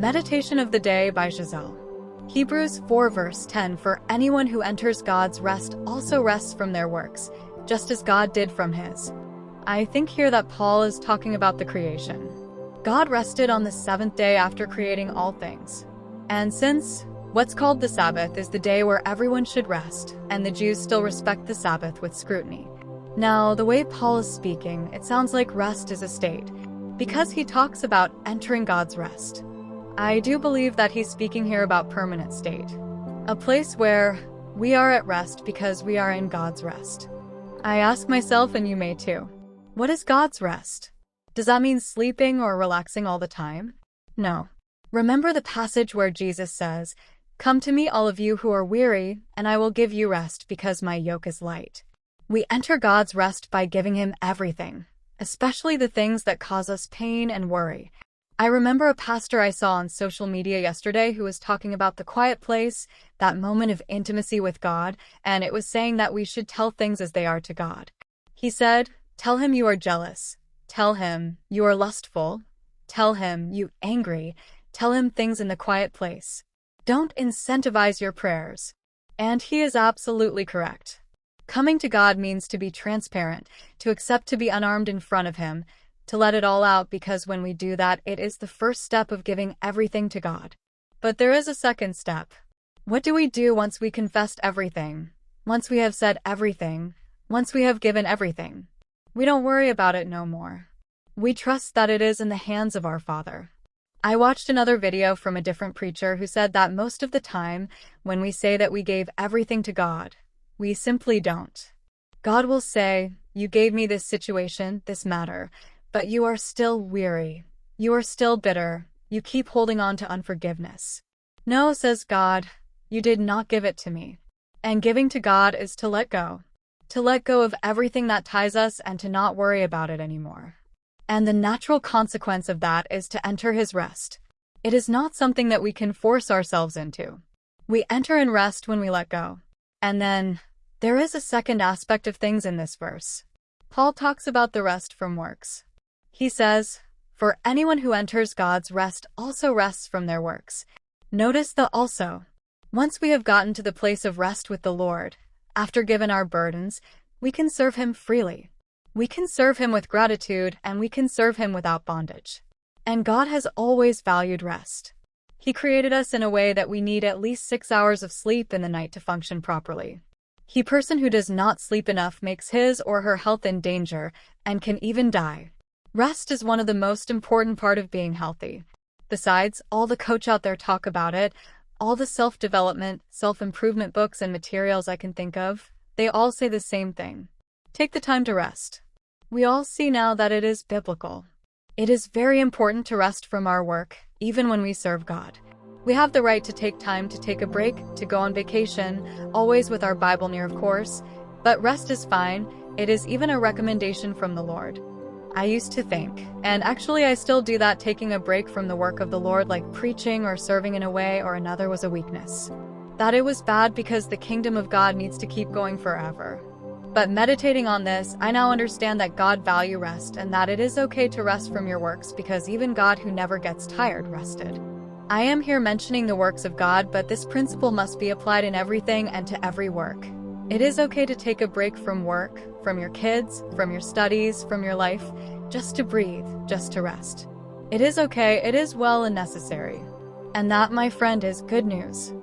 Meditation of the Day by Giselle. Hebrews 4 verse 10 For anyone who enters God's rest also rests from their works, just as God did from his. I think here that Paul is talking about the creation. God rested on the seventh day after creating all things. And since what's called the Sabbath is the day where everyone should rest, and the Jews still respect the Sabbath with scrutiny. Now, the way Paul is speaking, it sounds like rest is a state, because he talks about entering God's rest. I do believe that he's speaking here about permanent state, a place where we are at rest because we are in God's rest. I ask myself, and you may too, what is God's rest? Does that mean sleeping or relaxing all the time? No. Remember the passage where Jesus says, "Come to me, all of you who are weary, and I will give you rest because my yoke is light." We enter God's rest by giving him everything, especially the things that cause us pain and worry. I remember a pastor I saw on social media yesterday who was talking about the quiet place, that moment of intimacy with God, and it was saying that we should tell things as they are to God. He said, tell him you are jealous. Tell him you are lustful. Tell him you angry. Tell him things in the quiet place. Don't incentivize your prayers. And he is absolutely correct. Coming to God means to be transparent, to accept to be unarmed in front of him, to let it all out, because when we do that, it is the first step of giving everything to God. But there is a second step. What do we do once we confessed everything? Once we have said everything? Once we have given everything? We don't worry about it no more. We trust that it is in the hands of our Father. I watched another video from a different preacher who said that most of the time, when we say that we gave everything to God, we simply don't. God will say, "You gave me this situation, this matter, but you are still weary. You are still bitter. You keep holding on to unforgiveness." "No," says God, "you did not give it to me." And giving to God is to let go. To let go of everything that ties us and to not worry about it anymore. And the natural consequence of that is to enter his rest. It is not something that we can force ourselves into. We enter in rest when we let go. And then, there is a second aspect of things in this verse. Paul talks about the rest from works. He says, "For anyone who enters God's rest also rests from their works." Notice the also. Once we have gotten to the place of rest with the Lord, after given our burdens, we can serve him freely. We can serve him with gratitude, and we can serve him without bondage. And God has always valued rest. He created us in a way that we need at least 6 hours of sleep in the night to function properly. The person who does not sleep enough makes his or her health in danger and can even die. Rest is one of the most important part of being healthy. Besides, all the coach out there talk about it, all the self-development, self-improvement books and materials I can think of, they all say the same thing. Take the time to rest. We all see now that it is biblical. It is very important to rest from our work, even when we serve God. We have the right to take time to take a break, to go on vacation, always with our Bible near, of course, but rest is fine. It is even a recommendation from the Lord. I used to think, and actually I still do, that taking a break from the work of the Lord, like preaching or serving in a way or another, was a weakness. That it was bad because the kingdom of God needs to keep going forever. But meditating on this, I now understand that God values rest and that it is okay to rest from your works, because even God, who never gets tired, rested. I am here mentioning the works of God, but this principle must be applied in everything and to every work. It is okay to take a break from work, from your kids, from your studies, from your life, just to breathe, just to rest. It is okay, it is well and necessary. And that, my friend, is good news.